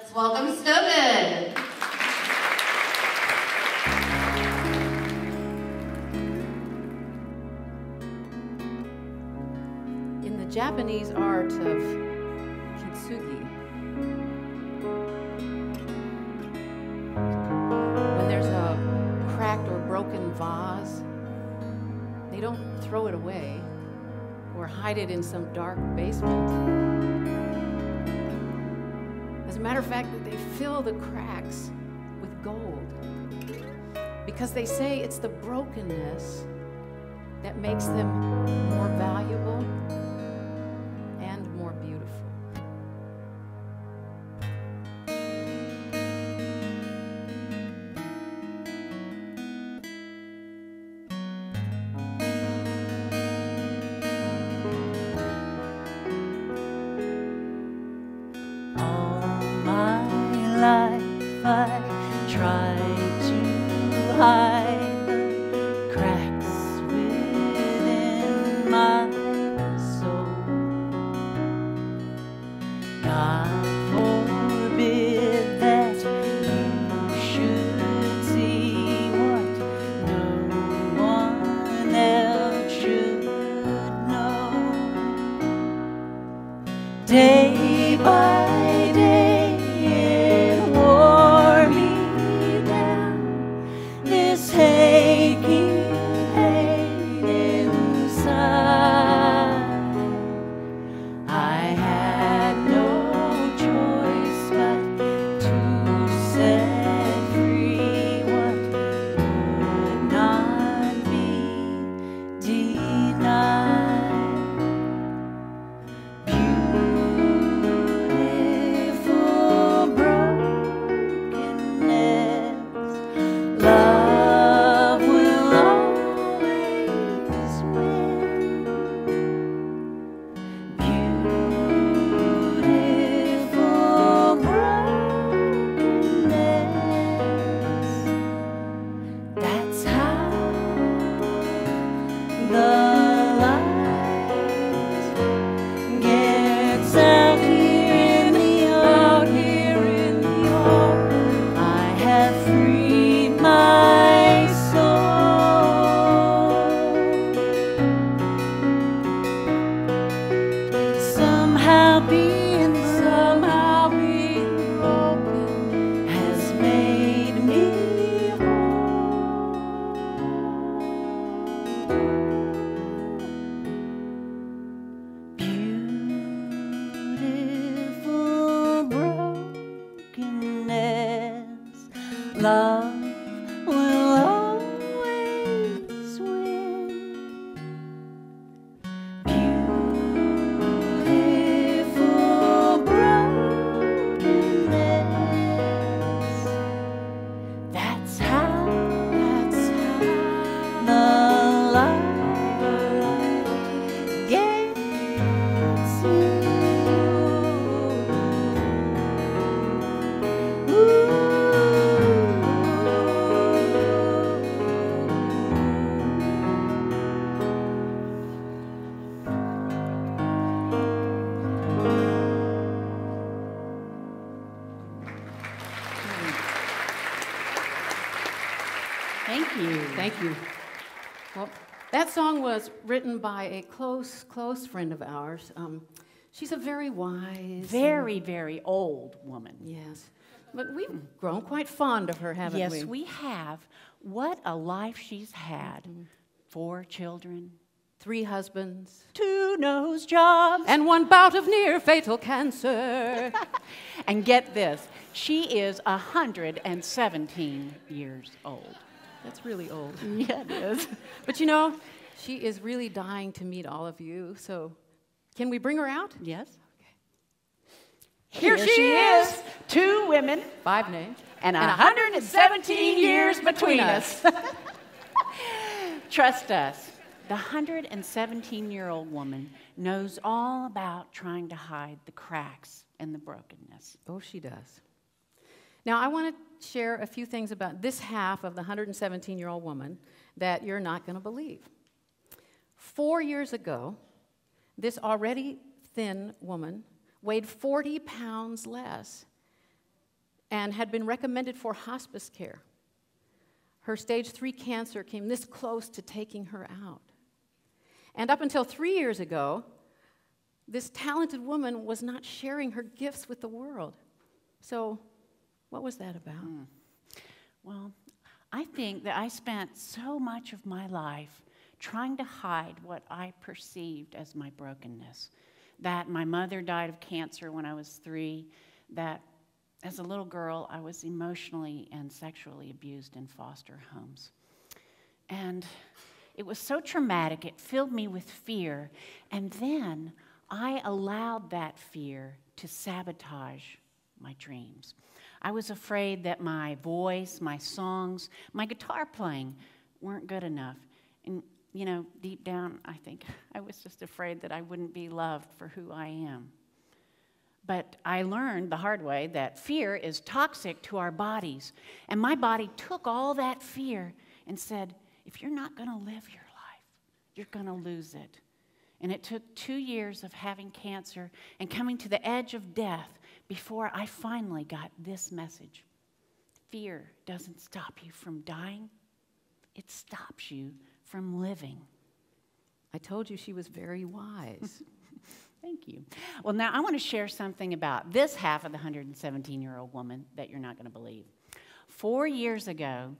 Let's welcome Stogan. In the Japanese art of kintsugi, when there's a cracked or broken vase, they don't throw it away or hide it in some dark basement. As a matter of fact, they fill the cracks with gold because they say it's the brokenness that makes them more valuable and more beautiful. All my life I tried to hide the cracks within my soul. God forbid that you should see what no one else should know. Day by day it wore me down, this aching pain inside. I had no choice but to set free what could not be denied. Somehow being broken has made me whole. Beautiful brokenness, love will always win. Thank you. Thank you. Well, that song was written by a close friend of ours. She's a very wise... Very old woman. Yes. But we've grown quite fond of her, haven't we? Yes, we have. What a life she's had. 4 children. 3 husbands. 2 nose jobs. And 1 bout of near fatal cancer. And get this, she is 117 years old. That's really old. Yeah, it is. But you know, she is really dying to meet all of you, so can we bring her out? Yes. Okay. Here she is. 2 women. 5 names. And 117 years between us. Trust us, the 117-year-old woman knows all about trying to hide the cracks and the brokenness. Oh, she does. Now, I want to share a few things about this half of the 117-year-old woman that you're not going to believe. 4 years ago, this already thin woman weighed 40 pounds less and had been recommended for hospice care. Her stage 3 cancer came this close to taking her out. And up until 3 years ago, this talented woman was not sharing her gifts with the world. So, what was that about? Well, I think that I spent so much of my life trying to hide what I perceived as my brokenness. That my mother died of cancer when I was 3, that as a little girl I was emotionally and sexually abused in foster homes. And it was so traumatic, it filled me with fear, and then I allowed that fear to sabotage my dreams. I was afraid that my voice, my songs, my guitar playing weren't good enough. And, you know, deep down, I think I was just afraid that I wouldn't be loved for who I am. But I learned the hard way that fear is toxic to our bodies. And my body took all that fear and said, if you're not going to live your life, you're going to lose it. And it took 2 years of having cancer and coming to the edge of death before I finally got this message. Fear doesn't stop you from dying. It stops you from living. I told you she was very wise. Thank you. Well, now I want to share something about this half of the 117-year-old woman that you're not going to believe. 4 years ago,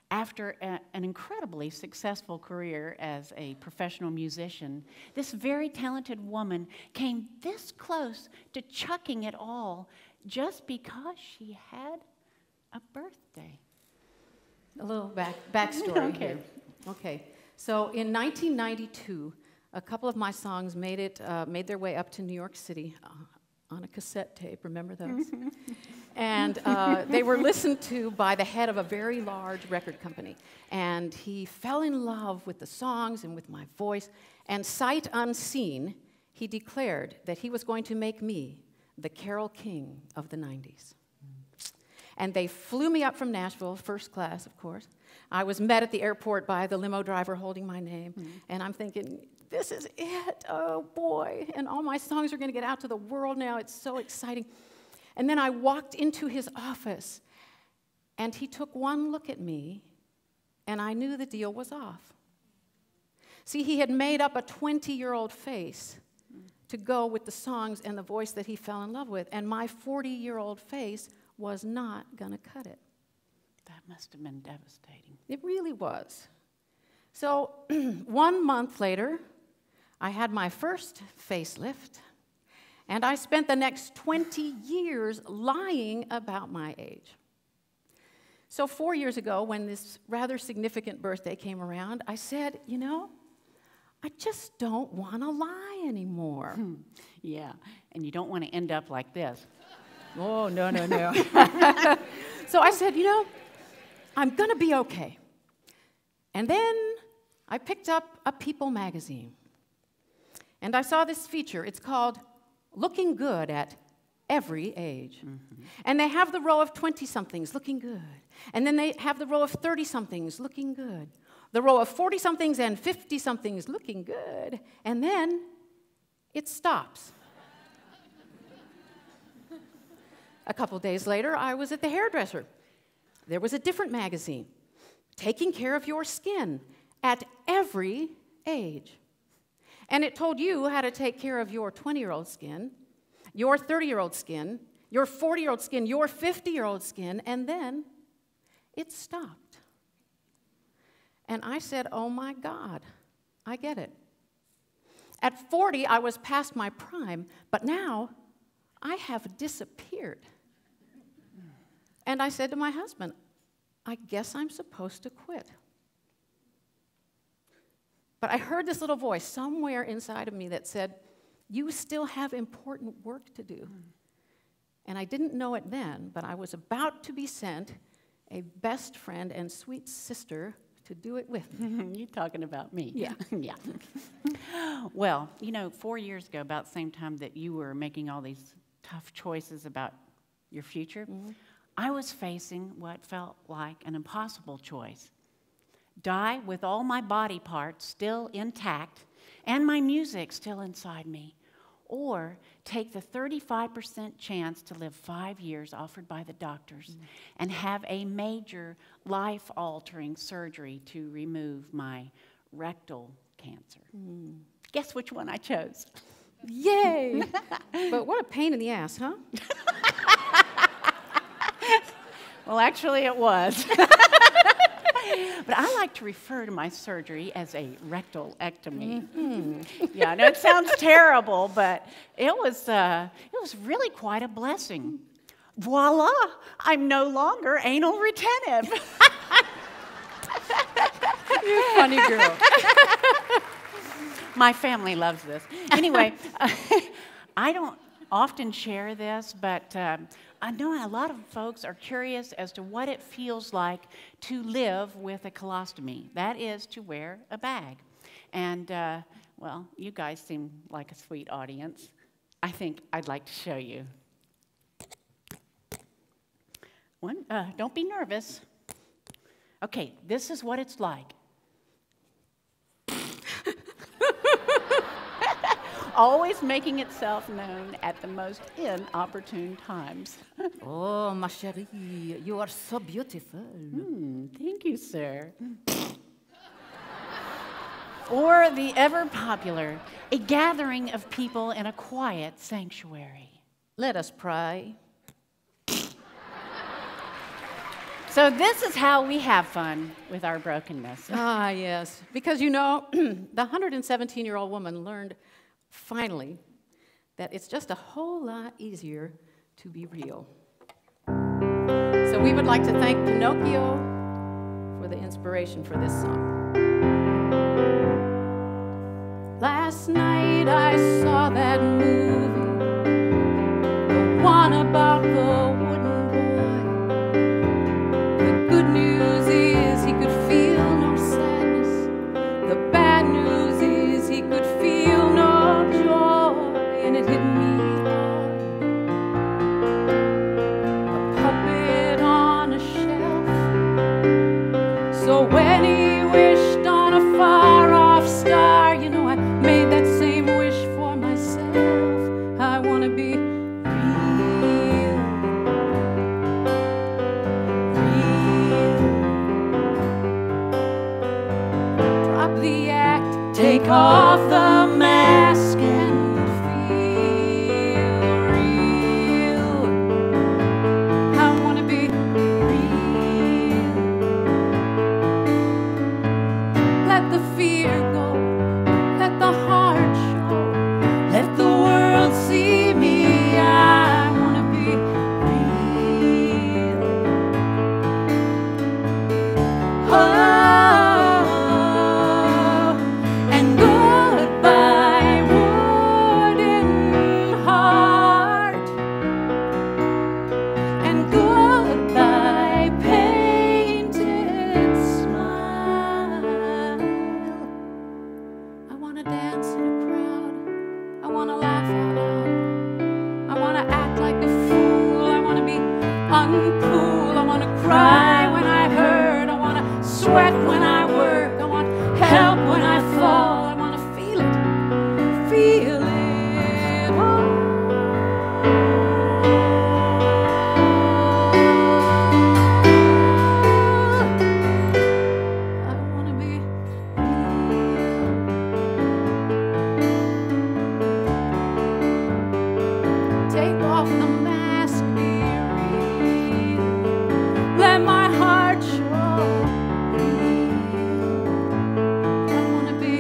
after an incredibly successful career as a professional musician, this very talented woman came this close to chucking it all just because she had a birthday. A little backstory Okay. here. Okay. So in 1992, a couple of my songs made their way up to New York City on a cassette tape. Remember those? And they were listened to by the head of a very large record company. And he fell in love with the songs and with my voice. And sight unseen, he declared that he was going to make me the Carole King of the 90s. And they flew me up from Nashville, first class, of course. I was met at the airport by the limo driver holding my name. And I'm thinking, this is it, oh boy. And all my songs are going to get out to the world now. It's so exciting. And then I walked into his office, and he took one look at me, and I knew the deal was off. See, he had made up a 20-year-old face to go with the songs and the voice that he fell in love with, and my 40-year-old face was not going to cut it. That must have been devastating. It really was. So 1 month later, I had my first facelift, and I spent the next 20 years lying about my age. So 4 years ago, when this rather significant birthday came around, I said, you know, I just don't want to lie anymore. Yeah, and you don't want to end up like this. Oh, no. So I said, you know, I'm going to be okay. And then I picked up a People magazine. And I saw this feature. It's called Looking Good at Every Age. And they have the row of 20-somethings looking good. And then they have the row of 30-somethings looking good. The row of 40-somethings and 50-somethings looking good. And then it stops. A couple days later, I was at the hairdresser. There was a different magazine, Taking Care of Your Skin at Every Age. And it told you how to take care of your 20-year-old skin, your 30-year-old skin, your 40-year-old skin, your 50-year-old skin, and then it stopped. And I said, oh my God, I get it. At 40, I was past my prime, but now I have disappeared. And I said to my husband, I guess I'm supposed to quit. But I heard this little voice somewhere inside of me that said, you still have important work to do. And I didn't know it then, but I was about to be sent a best friend and sweet sister to do it with me. You're talking about me. Yeah. Yeah. Well, you know, 4 years ago, about the same time that you were making all these tough choices about your future, I was facing what felt like an impossible choice. Die with all my body parts still intact and my music still inside me, or take the 35% chance to live 5 years offered by the doctors and have a major life-altering surgery to remove my rectal cancer. Guess which one I chose? Yay! But what a pain in the ass, huh? Well, actually it was. But I like to refer to my surgery as a rectalectomy. Yeah, I know it sounds terrible, but it was really quite a blessing. Voila! I'm no longer anal retentive. You funny girl. My family loves this. Anyway, I don't often share this, but I know a lot of folks are curious as to what it feels like to live with a colostomy. That is to wear a bag. And, well, you guys seem like a sweet audience. I think I'd like to show you. Don't be nervous. Okay, this is what it's like. Always making itself known at the most inopportune times. Oh, ma chérie, you are so beautiful. Thank you, sir. Or the ever-popular, a gathering of people in a quiet sanctuary. Let us pray. So this is how we have fun with our brokenness. Ah, yes. Because, you know, the 117-year-old woman learned finally that it's just a whole lot easier to be real. So we would like to thank Pinocchio for the inspiration for this song. Last night I saw that movie, the one about the wooden boy. The good news is he could feel no sadness. The bad news is he could feel no joy, and it hit me hard. A puppet on a shelf. So when he wished on a far-off star, you know, I made that same wish for myself. I want to be real. Drop the act, take off the mask and feel real. I want to be real. Let the fear go, let the heart show, let the world see me. I want to be real. Oh, and goodbye, wooden heart, and goodbye, painted smile. I want to dance in a crowd. I want to laugh out loud. I want to act like a fool. I want to be uncool. I want to cry when I hurt. I want to sweat when I work. I want help when I fall. I want to feel it, feel it. I want to be take off the mask, be real. Let my heart show real. I want to be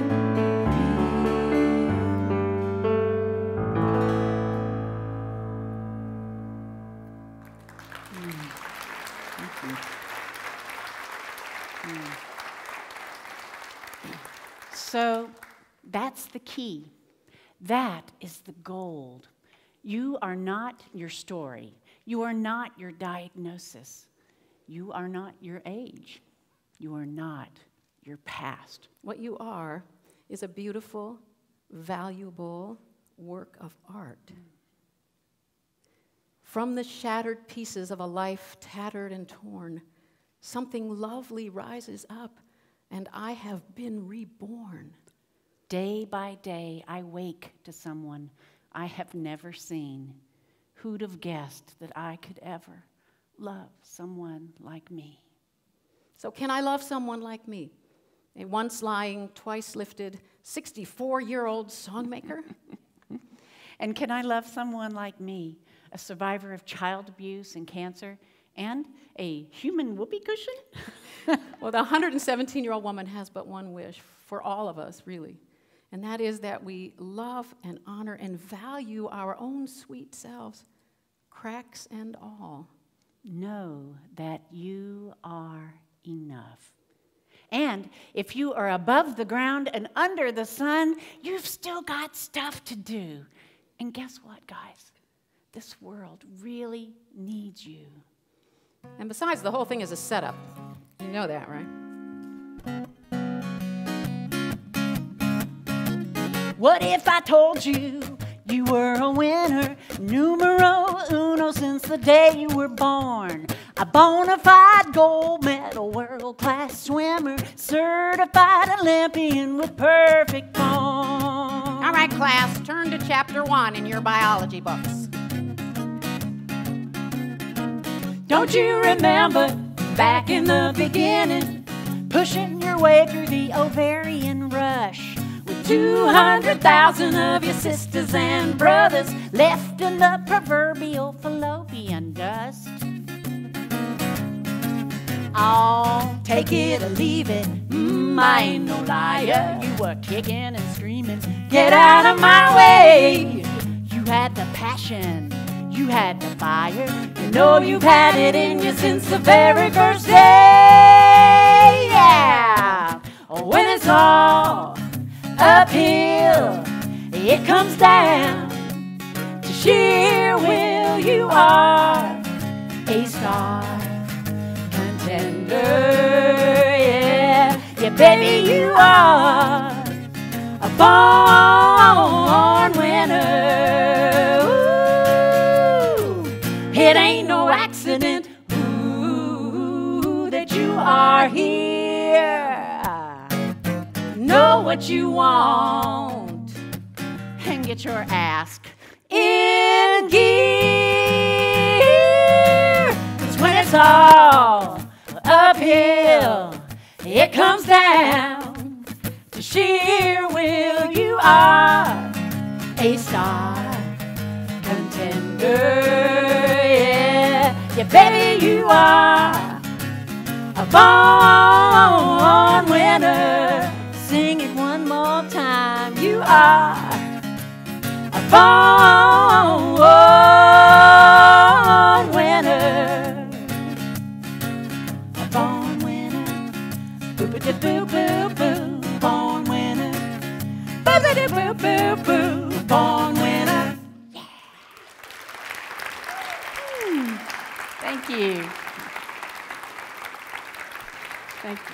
So that's the key. That is the gold. You are not your story. You are not your diagnosis. You are not your age. You are not your past. What you are is a beautiful, valuable work of art. From the shattered pieces of a life tattered and torn, something lovely rises up, and I have been reborn. Day by day, I wake to someone I have never seen. Who'd have guessed that I could ever love someone like me? So can I love someone like me? A once lying, twice lifted, 64-year-old songmaker? And can I love someone like me, a survivor of child abuse and cancer, and a human whoopee cushion? Well, the 117-year-old woman has but one wish for all of us, really, and that is that we love and honor and value our own sweet selves, cracks and all. Know that you are enough. And if you are above the ground and under the sun, you've still got stuff to do. And guess what, guys? This world really needs you. And besides, the whole thing is a setup. You know that, right? What if I told you you were a winner, numero uno since the day you were born? A bona fide gold medal, world-class swimmer, certified Olympian with perfect form. All right, class, turn to chapter 1 in your biology books. Don't you remember back in the beginning, pushing your way through the ovarian rush, with 200,000 of your sisters and brothers left in the proverbial fallopian dust? Oh, take it or leave it, I ain't no liar. You were kicking and screaming, get out of my way. You had the passion, you had the fire. You know you've had it in you since the very first day. Yeah, when it's all uphill, it comes down to sheer will. You are a star contender, yeah, yeah, baby, you are a born winner. Ooh, it ain't no accident, ooh, that you are here. Know what you want and get your ass in gear. 'Cause when it's all uphill, it comes down to sheer will. You are a star contender, yeah, yeah, baby, you are a born winner. Sing it one more time. You are a born winner. A born winner. Boo-ba-da-boo-boo-boo. Born winner. Boo-ba-da-boo-boo-boo. Born winner. Yeah. Thank you. Thank you.